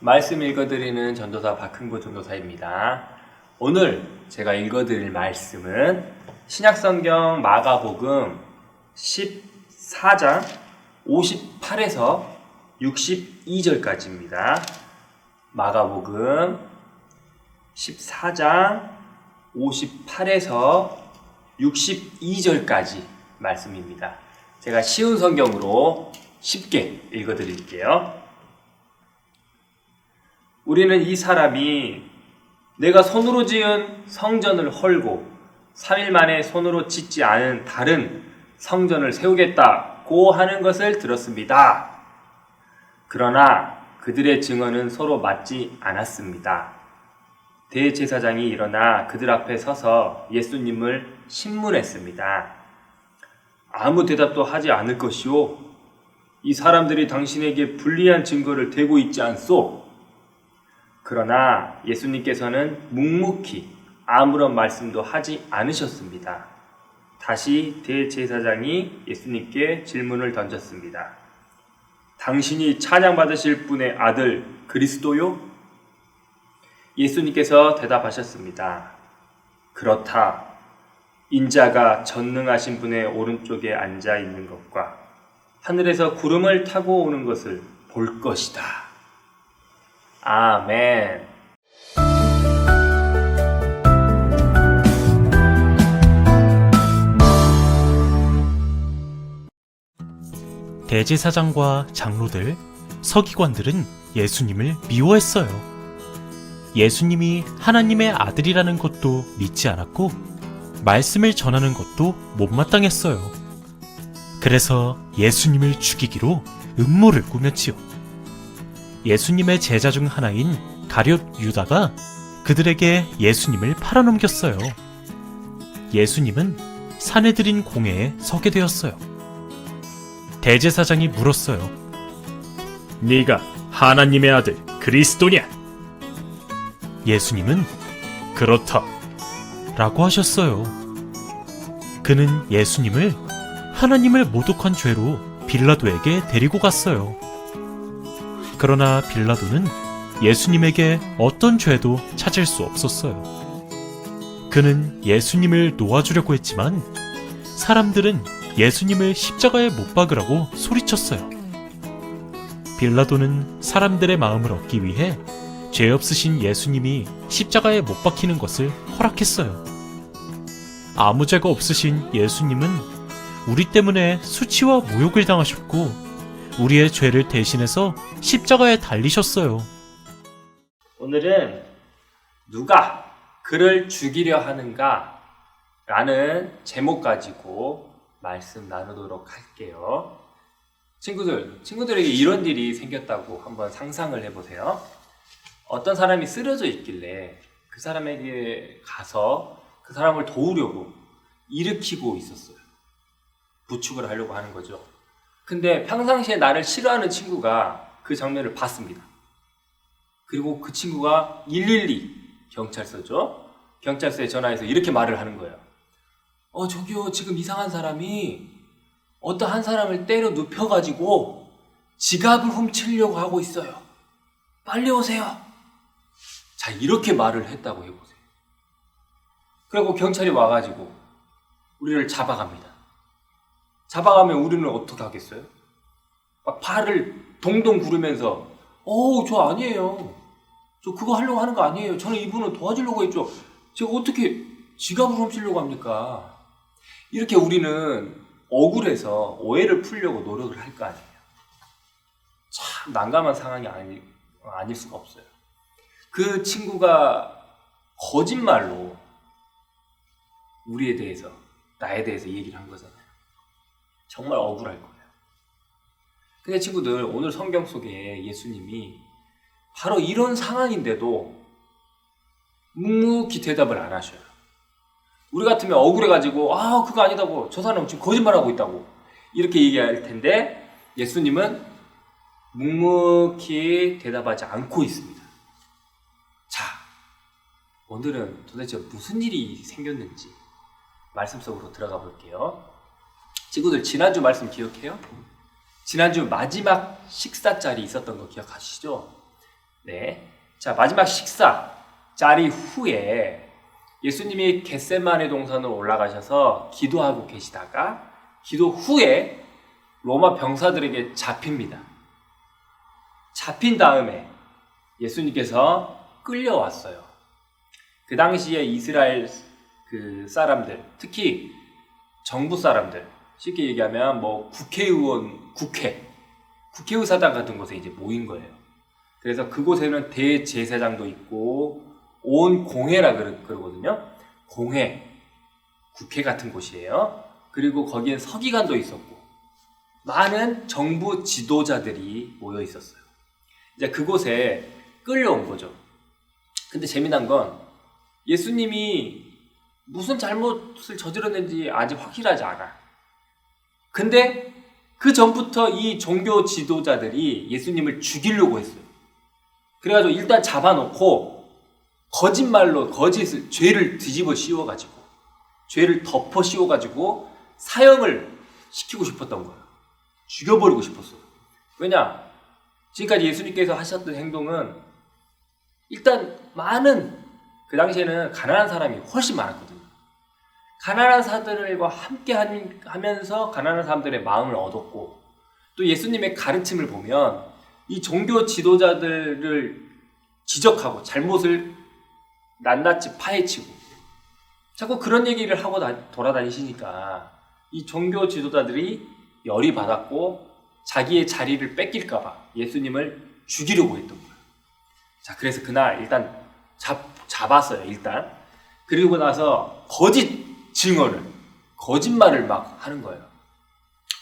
말씀 읽어드리는 전도사 박흥보 전도사입니다. 오늘 제가 읽어드릴 말씀은 신약성경 마가복음 14장 58에서 62절까지입니다. 마가복음 14장 58에서 62절까지 말씀입니다. 제가 쉬운 성경으로 쉽게 읽어드릴게요. 우리는 이 사람이 내가 손으로 지은 성전을 헐고 3일 만에 손으로 짓지 않은 다른 성전을 세우겠다고 하는 것을 들었습니다. 그러나 그들의 증언은 서로 맞지 않았습니다. 대제사장이 일어나 그들 앞에 서서 예수님을 신문했습니다. 아무 대답도 하지 않을 것이오. 이 사람들이 당신에게 불리한 증거를 대고 있지 않소? 그러나 예수님께서는 묵묵히 아무런 말씀도 하지 않으셨습니다. 다시 대제사장이 예수님께 질문을 던졌습니다. 당신이 찬양받으실 분의 아들 그리스도요? 예수님께서 대답하셨습니다. 그렇다. 인자가 전능하신 분의 오른쪽에 앉아 있는 것과 하늘에서 구름을 타고 오는 것을 볼 것이다. 아멘. 대제사장과 장로들, 서기관들은 예수님을 미워했어요. 예수님이 하나님의 아들이라는 것도 믿지 않았고 말씀을 전하는 것도 못마땅했어요. 그래서 예수님을 죽이기로 음모를 꾸몄지요. 예수님의 제자 중 하나인 가룟 유다가 그들에게 예수님을 팔아넘겼어요. 예수님은 사내들인 공회에 서게 되었어요. 대제사장이 물었어요. 네가 하나님의 아들 그리스도냐? 예수님은 그렇다 라고 하셨어요. 그는 예수님을 하나님을 모독한 죄로 빌라도에게 데리고 갔어요. 그러나 빌라도는 예수님에게 어떤 죄도 찾을 수 없었어요. 그는 예수님을 놓아주려고 했지만 사람들은 예수님을 십자가에 못 박으라고 소리쳤어요. 빌라도는 사람들의 마음을 얻기 위해 죄 없으신 예수님이 십자가에 못 박히는 것을 허락했어요. 아무 죄가 없으신 예수님은 우리 때문에 수치와 모욕을 당하셨고 우리의 죄를 대신해서 십자가에 달리셨어요. 오늘은 누가 그를 죽이려 하는가? 라는 제목 가지고 말씀 나누도록 할게요. 친구들에게 이런 일이 생겼다고 한번 상상을 해보세요. 어떤 사람이 쓰러져 있길래 그 사람에게 가서 그 사람을 도우려고 일으키고 있었어요. 부축을 하려고 하는 거죠. 근데 평상시에 나를 싫어하는 친구가 그 장면을 봤습니다. 그리고 그 친구가 112 경찰서죠. 경찰서에 전화해서 이렇게 말을 하는 거예요. 저기요, 지금 이상한 사람이 어떤 한 사람을 때려 눕혀가지고 지갑을 훔치려고 하고 있어요. 빨리 오세요. 자, 이렇게 말을 했다고 해보세요. 그리고 경찰이 와가지고 우리를 잡아갑니다. 잡아가면 우리는 어떻게 하겠어요? 막 발을 동동 구르면서 저 아니에요. 저 그거 하려고 하는 거 아니에요. 저는 이분을 도와주려고 했죠. 제가 어떻게 지갑을 훔치려고 합니까? 이렇게 우리는 억울해서 오해를 풀려고 노력을 할 거 아니에요. 참 난감한 상황이 아닐 수가 없어요. 그 친구가 거짓말로 우리에 대해서, 나에 대해서 얘기를 한 거잖아요. 정말 억울할 거예요. 근데 친구들, 오늘 성경 속에 예수님이 바로 이런 상황인데도 묵묵히 대답을 안 하셔요. 우리 같으면 억울해가지고 그거 아니다고, 저 사람 지금 거짓말하고 있다고 이렇게 얘기할 텐데 예수님은 묵묵히 대답하지 않고 있습니다. 자, 오늘은 도대체 무슨 일이 생겼는지 말씀 속으로 들어가 볼게요. 친구들, 지난주 말씀 기억해요? 지난주 마지막 식사 자리 있었던 거 기억하시죠? 네. 자, 마지막 식사 자리 후에 예수님이 겟세마네 동산으로 올라가셔서 기도하고 계시다가 기도 후에 로마 병사들에게 잡힙니다. 잡힌 다음에 예수님께서 끌려왔어요. 그 당시에 이스라엘 사람들, 특히 정부 사람들, 쉽게 얘기하면 뭐 국회의원, 국회의사당 같은 곳에 이제 모인 거예요. 그래서 그곳에는 대제사장도 있고 온 공회라 그러거든요. 공회, 국회 같은 곳이에요. 그리고 거기엔 서기관도 있었고 많은 정부 지도자들이 모여 있었어요. 이제 그곳에 끌려온 거죠. 근데 재미난 건 예수님이 무슨 잘못을 저질렀는지 아직 확실하지 않아. 근데 그 전부터 이 종교 지도자들이 예수님을 죽이려고 했어요. 그래가지고 일단 잡아놓고 거짓말로 죄를 뒤집어 씌워가지고 죄를 덮어 씌워가지고 사형을 시키고 싶었던 거예요. 죽여버리고 싶었어요. 왜냐? 지금까지 예수님께서 하셨던 행동은 일단 그 당시에는 가난한 사람이 훨씬 많았거든요. 가난한 사람들과 함께 하면서 가난한 사람들의 마음을 얻었고 또 예수님의 가르침을 보면 이 종교 지도자들을 지적하고 잘못을 낱낱이 파헤치고 자꾸 그런 얘기를 하고 돌아다니시니까 이 종교 지도자들이 열이 받았고 자기의 자리를 뺏길까봐 예수님을 죽이려고 했던 거예요. 자, 그래서 그날 일단 잡았어요. 일단. 그리고 나서 거짓말을 막 하는 거예요.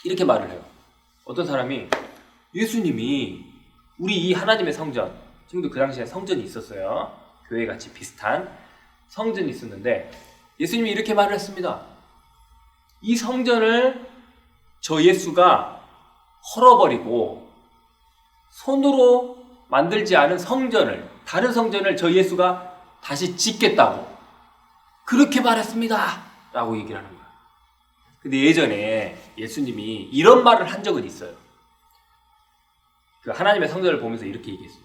이렇게 말을 해요. 어떤 사람이 예수님이 우리 이 하나님의 성전, 지금도 그 당시에 성전이 있었어요. 교회같이 비슷한 성전이 있었는데 예수님이 이렇게 말을 했습니다. 이 성전을 저 예수가 헐어버리고 손으로 만들지 않은 다른 성전을 저 예수가 다시 짓겠다고 그렇게 말했습니다. 라고 얘기를 하는 거예요. 근데 예전에 예수님이 이런 말을 한 적은 있어요. 그 하나님의 성전을 보면서 이렇게 얘기했어요.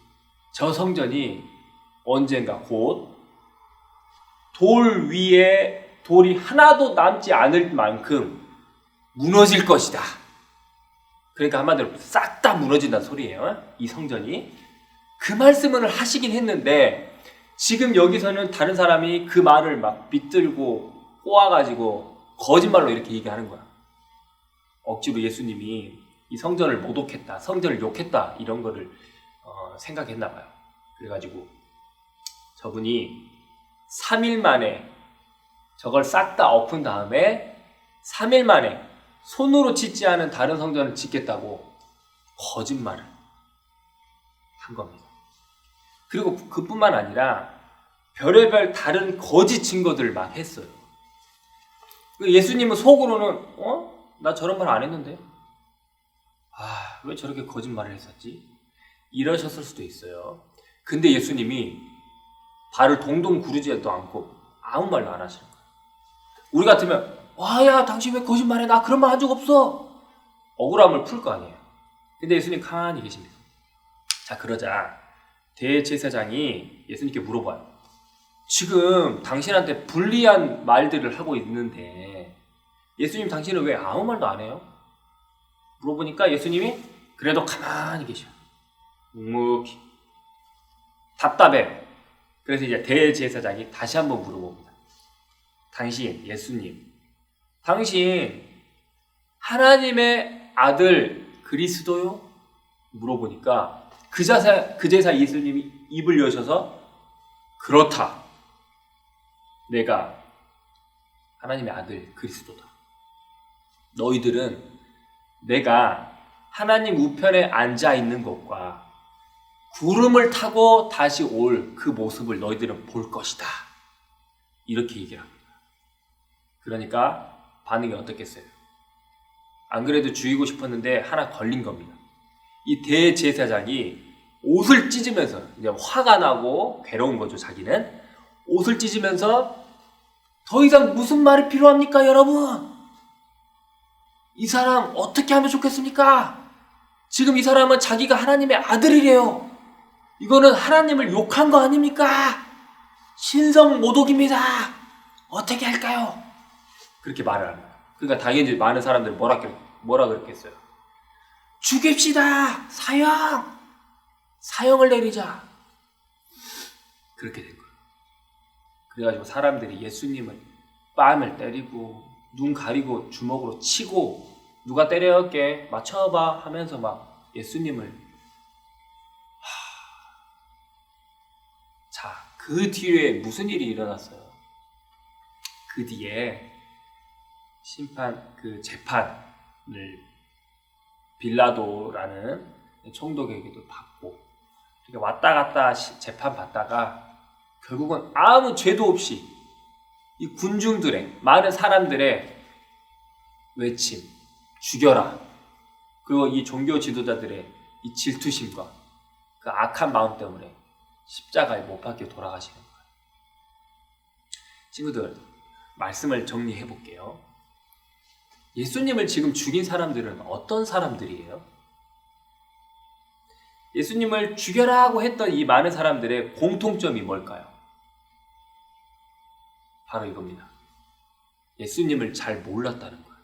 저 성전이 언젠가 곧 돌 위에 돌이 하나도 남지 않을 만큼 무너질 것이다. 그러니까 한마디로 싹 다 무너진다는 소리예요. 이 성전이. 그 말씀을 하시긴 했는데 지금 여기서는 다른 사람이 그 말을 막 빗들고 꼬아가지고 거짓말로 이렇게 얘기하는 거야. 억지로 예수님이 이 성전을 모독했다, 성전을 욕했다 이런 거를 생각했나 봐요. 그래가지고 저분이 3일 만에 저걸 싹 다 엎은 다음에 3일 만에 손으로 짓지 않은 다른 성전을 짓겠다고 거짓말을 한 겁니다. 그리고 그뿐만 아니라 별의별 다른 거짓 증거들을 막 했어요. 예수님은 속으로는 나 저런 말 안 했는데 왜 저렇게 거짓말을 했었지? 이러셨을 수도 있어요. 근데 예수님이 발을 동동 구르지도 않고 아무 말도 안 하시는 거예요. 우리 같으면 야 당신 왜 거짓말해? 나 그런 말 한 적 없어. 억울함을 풀 거 아니에요. 근데 예수님 가만히 계십니다. 자, 그러자 대제사장이 예수님께 물어봐요. 지금 당신한테 불리한 말들을 하고 있는데 예수님 당신은 왜 아무 말도 안 해요? 물어보니까 예수님이 그래도 가만히 계셔. 묵묵히. 답답해. 그래서 이제 대제사장이 다시 한번 물어봅니다. 당신, 예수님, 당신 하나님의 아들 그리스도요? 물어보니까 그 제사 예수님이 입을 여셔서 그렇다. 내가 하나님의 아들 그리스도다. 너희들은 내가 하나님 우편에 앉아 있는 것과 구름을 타고 다시 올 그 모습을 너희들은 볼 것이다. 이렇게 얘기합니다. 그러니까 반응이 어떻겠어요? 안 그래도 죽이고 싶었는데 하나 걸린 겁니다. 이 대제사장이 옷을 찢으면서 이제 화가 나고 괴로운 거죠. 자기는 옷을 찢으면서 더 이상 무슨 말이 필요합니까, 여러분? 이 사람 어떻게 하면 좋겠습니까? 지금 이 사람은 자기가 하나님의 아들이래요. 이거는 하나님을 욕한 거 아닙니까? 신성 모독입니다. 어떻게 할까요? 그렇게 말을 하는 거예요. 그러니까 당연히 많은 사람들이 뭐라 그랬겠어요? 죽입시다. 사형을 내리자. 그렇게 된 거예요. 그래가지고 사람들이 예수님을 뺨을 때리고 눈 가리고 주먹으로 치고 누가 때려올게 맞춰봐 하면서 막 예수님을 자, 그 뒤에 무슨 일이 일어났어요? 그 뒤에 재판을 빌라도라는 총독에게도 받고 이렇게 왔다 갔다 재판 받다가 결국은 아무 죄도 없이 이 군중들의 많은 사람들의 외침, 죽여라. 그리고 이 종교 지도자들의 이 질투심과 그 악한 마음 때문에 십자가에 못 박혀 돌아가시는 거예요. 친구들, 말씀을 정리해 볼게요. 예수님을 지금 죽인 사람들은 어떤 사람들이에요? 예수님을 죽여라고 했던 이 많은 사람들의 공통점이 뭘까요? 바로 이겁니다. 예수님을 잘 몰랐다는 거예요.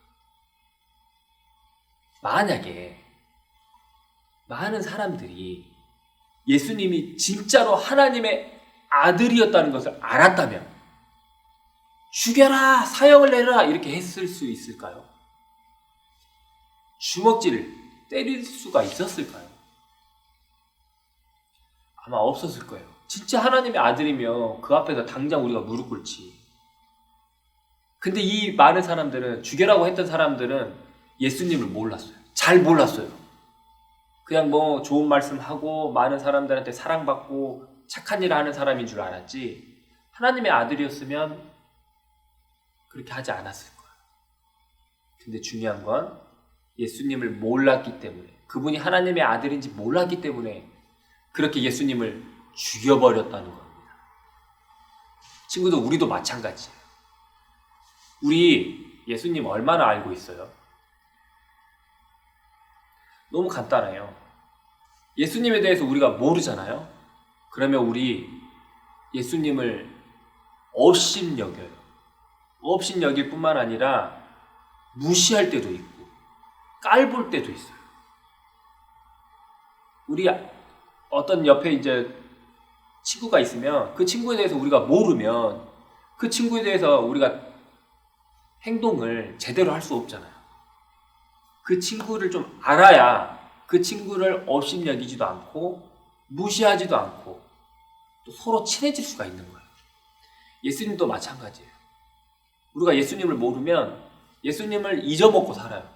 만약에 많은 사람들이 예수님이 진짜로 하나님의 아들이었다는 것을 알았다면 죽여라, 사형을 내라 이렇게 했을 수 있을까요? 주먹질을 때릴 수가 있었을까요? 아마 없었을 거예요. 진짜 하나님의 아들이면 그 앞에서 당장 우리가 무릎 꿇지. 근데 이 많은 사람들은, 죽여라고 했던 사람들은 예수님을 몰랐어요. 잘 몰랐어요. 그냥 뭐 좋은 말씀하고 많은 사람들한테 사랑받고 착한 일을 하는 사람인 줄 알았지, 하나님의 아들이었으면 그렇게 하지 않았을 거예요. 근데 중요한 건 예수님을 몰랐기 때문에, 그분이 하나님의 아들인지 몰랐기 때문에 그렇게 예수님을 죽여버렸다는 겁니다. 친구들, 우리도 마찬가지예요. 우리 예수님 얼마나 알고 있어요? 너무 간단해요. 예수님에 대해서 우리가 모르잖아요. 그러면 우리 예수님을 업신여겨요. 업신여길 뿐만 아니라 무시할 때도 있고 깔볼 때도 있어요. 우리 어떤 옆에 이제 친구가 있으면 그 친구에 대해서 우리가 모르면 그 친구에 대해서 우리가 행동을 제대로 할 수 없잖아요. 그 친구를 좀 알아야 그 친구를 업신여기지도 않고 무시하지도 않고 또 서로 친해질 수가 있는 거예요. 예수님도 마찬가지예요. 우리가 예수님을 모르면 예수님을 잊어먹고 살아요.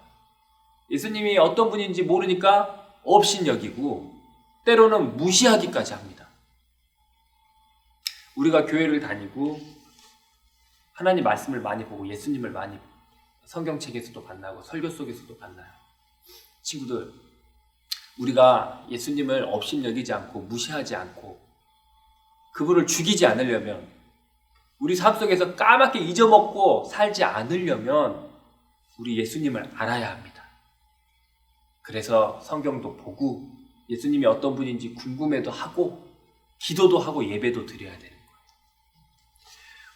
예수님이 어떤 분인지 모르니까 업신여기고 때로는 무시하기까지 합니다. 우리가 교회를 다니고 하나님 말씀을 많이 보고 예수님을 많이 성경책에서도 만나고 설교 속에서도 만나요. 친구들, 우리가 예수님을 업신여기지 않고 무시하지 않고 그분을 죽이지 않으려면, 우리 삶 속에서 까맣게 잊어먹고 살지 않으려면 우리 예수님을 알아야 합니다. 그래서 성경도 보고 예수님이 어떤 분인지 궁금해도 하고 기도도 하고 예배도 드려야 되는 거예요.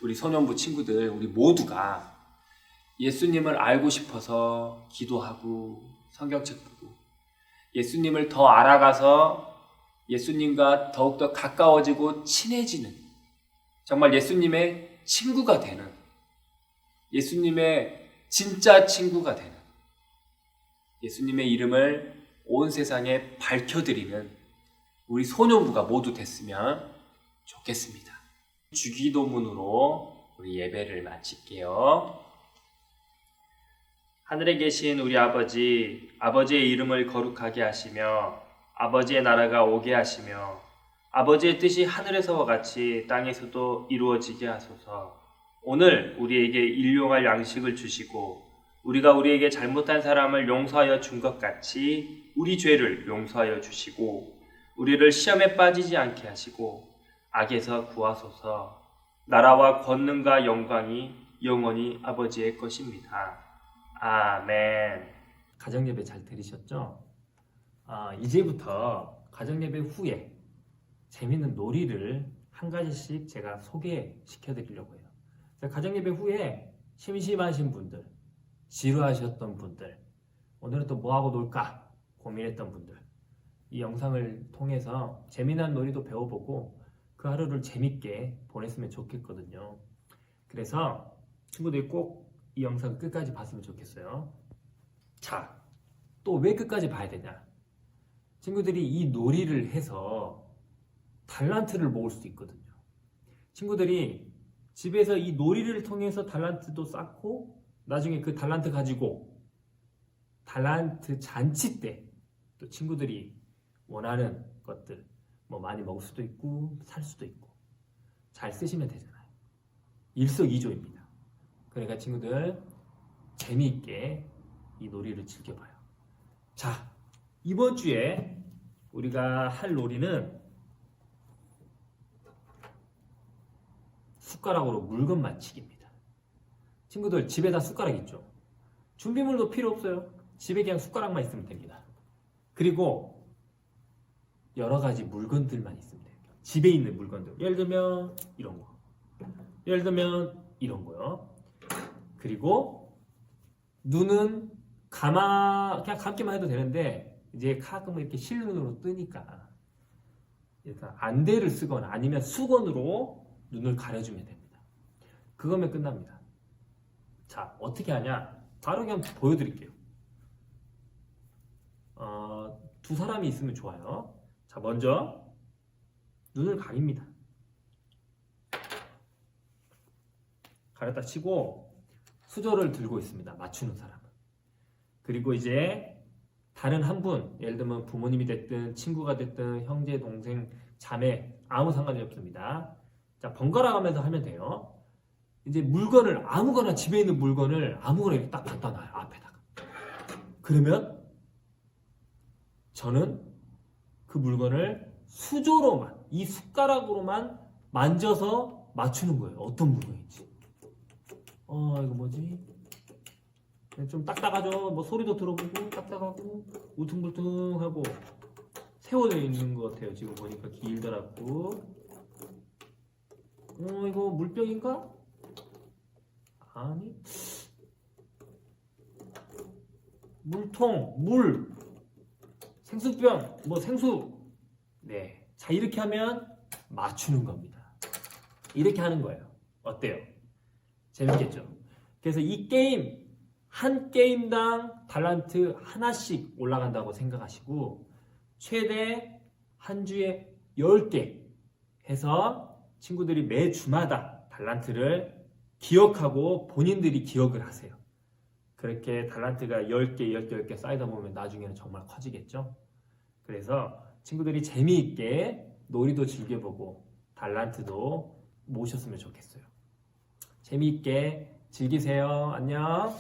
우리 소년부 친구들, 우리 모두가 예수님을 알고 싶어서 기도하고 성경책 보고 예수님을 더 알아가서 예수님과 더욱더 가까워지고 친해지는, 정말 예수님의 친구가 되는, 예수님의 진짜 친구가 되는, 예수님의 이름을 온 세상에 밝혀드리는 우리 소년부가 모두 됐으면 좋겠습니다. 주기도문으로 우리 예배를 마칠게요. 하늘에 계신 우리 아버지, 아버지의 이름을 거룩하게 하시며 아버지의 나라가 오게 하시며 아버지의 뜻이 하늘에서와 같이 땅에서도 이루어지게 하소서. 오늘 우리에게 일용할 양식을 주시고 우리가 우리에게 잘못한 사람을 용서하여 준 것 같이 우리 죄를 용서하여 주시고 우리를 시험에 빠지지 않게 하시고 악에서 구하소서. 나라와 권능과 영광이 영원히 아버지의 것입니다. 아멘. 가정예배 잘 들으셨죠? 이제부터 가정예배 후에 재밌는 놀이를 한 가지씩 제가 소개시켜 드리려고 해요. 가정예배 후에 심심하신 분들, 지루하셨던 분들, 오늘은 또 뭐하고 놀까 고민했던 분들, 이 영상을 통해서 재미난 놀이도 배워보고 그 하루를 재밌게 보냈으면 좋겠거든요. 그래서 친구들이 꼭 이 영상 끝까지 봤으면 좋겠어요. 자, 또 왜 끝까지 봐야 되냐? 친구들이 이 놀이를 해서 달란트를 모을 수 있거든요. 친구들이 집에서 이 놀이를 통해서 달란트도 쌓고 나중에 그 달란트 가지고 달란트 잔치 때 또 친구들이 원하는 것들 뭐 많이 먹을 수도 있고 살 수도 있고 잘 쓰시면 되잖아요. 일석이조입니다. 그러니까 친구들 재미있게 이 놀이를 즐겨봐요. 자, 이번 주에 우리가 할 놀이는 숟가락으로 물건 맞히기입니다. 친구들 집에다 숟가락 있죠? 준비물도 필요 없어요. 집에 그냥 숟가락만 있으면 됩니다. 그리고 여러 가지 물건들만 있으면 돼요. 집에 있는 물건들. 예를 들면 이런 거. 예를 들면 이런 거요. 그리고 눈은 그냥 감기만 해도 되는데 이제 가끔 이렇게 실눈으로 뜨니까 일단 안대를 쓰거나 아니면 수건으로 눈을 가려주면 됩니다. 그거면 끝납니다. 자, 어떻게 하냐? 바로 그냥 보여드릴게요. 두 사람이 있으면 좋아요. 자, 먼저 눈을 가립니다. 가렸다 치고 수저를 들고 있습니다. 맞추는 사람은. 그리고 이제 다른 한 분, 예를 들면 부모님이 됐든 친구가 됐든 형제, 동생, 자매 아무 상관이 없습니다. 자, 번갈아 가면서 하면 돼요. 이제 물건을 아무거나 집에 있는 물건을 아무거나 이렇게 딱 갖다 놔요. 앞에다가. 그러면 저는 그 물건을 수저로만 이 숟가락으로만 만져서 맞추는 거예요. 어떤 물건인지. 이거 뭐지? 좀 딱딱하죠? 뭐 소리도 들어보고 딱딱하고 우퉁불퉁하고 세워져 있는 것 같아요. 지금 보니까 길더라고. 이거 물병인가? 아니. 물통, 물, 생수병, 뭐 생수. 네. 자, 이렇게 하면 맞추는 겁니다. 이렇게 하는 거예요. 어때요? 재밌겠죠? 그래서 이 게임, 한 게임당 달란트 하나씩 올라간다고 생각하시고 최대 한 주에 10개 해서 친구들이 매 주마다 달란트를 기억하고 본인들이 기억을 하세요. 그렇게 달란트가 10개 쌓이다 보면 나중에는 정말 커지겠죠? 그래서 친구들이 재미있게 놀이도 즐겨보고 달란트도 모으셨으면 좋겠어요. 재미있게 즐기세요. 안녕.